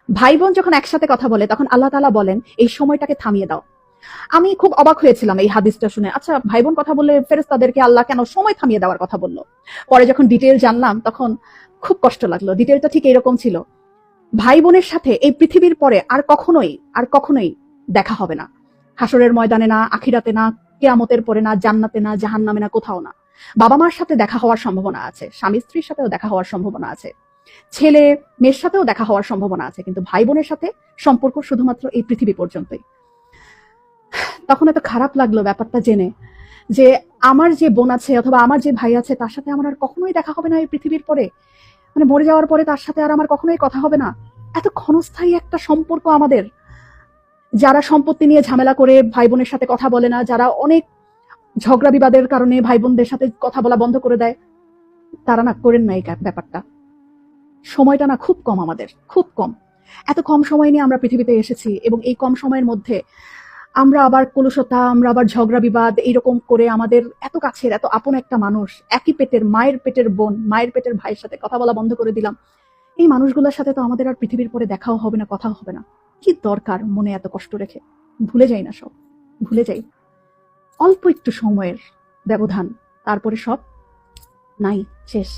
ভাই বোন যখন একসাথে কথা বলে তখন আল্লাহ তাআলা বলেন এই সময়টাকে থামিয়ে দাও। আমি খুব অবাক হয়েছিলাম এই হাদিসটা শুনে। আচ্ছা, ভাই বোন কথা বললে ফেরেশতাদেরকে আল্লাহ কেন সময় থামিয়ে দেওয়ার কথা বলল? পরে যখন ডিটেইল জানলাম তখন খুব কষ্ট লাগলো। ডিটেইলটা ঠিক এরকম ছিল, ভাই বোনের সাথে এই পৃথিবীর পরে আর কখনোই দেখা হবে না। হাসরের ময়দানে না, আখিরাতে না, কিয়ামতের পরে না, জান্নাতে না, জাহান্নামে না, কোথাও না। বাবা মার সাথে দেখা হওয়ার সম্ভাবনা আছে, স্বামী স্ত্রীর সাথেও দেখা হওয়ার সম্ভাবনা আছে, ছেলে মেয়ের সাথেও দেখা হওয়ার সম্ভাবনা আছে, কিন্তু ভাই বোনের সাথে সম্পর্ক শুধুমাত্র এই পৃথিবী পর্যন্তই। তখন এত খারাপ লাগলো ব্যাপারটা জেনে যে আমার যে বোন আছে অথবা আমার যে ভাই আছে তার সাথে আমার আর কখনোই দেখা হবে না এই পৃথিবীর পরে। মানে মরে যাওয়ার পরে তার সাথে আর আমার কখনোই কথা হবে না। এত ক্ষণস্থায়ী একটা সম্পর্ক আমাদের। যারা সম্পত্তি নিয়ে ঝামেলা করে ভাই বোনের সাথে কথা বলে না, যারা অনেক ঝগড়া বিবাদের কারণে ভাই বোনদের সাথে কথা বলা বন্ধ করে দেয়, তারা না করেন না এই ব্যাপারটা। সময়টা না খুব কম আমাদের, খুব কম। এত কম সময় নিয়ে আমরা পৃথিবীতে এসেছি এবং এই কম সময়ের মধ্যে আমরা আবার কলুষতা, আমরা আবার ঝগড়া বিবাদ এইরকম করে আমাদের এত কাছের এত আপন একটা মানুষ, একই পেটের মায়ের পেটের বোন, মায়ের পেটের ভাইয়ের সাথে কথা বলা বন্ধ করে দিলাম। এই মানুষগুলোর সাথে তো আমাদের আর পৃথিবীর পরে দেখাও হবে না, কথাও হবে না। কি দরকার মনে এত কষ্ট রেখে? ভুলে যাই না সব, ভুলে যাই। অল্প একটু সময়ের ব্যবধান, তারপরে সব নাই, শেষ।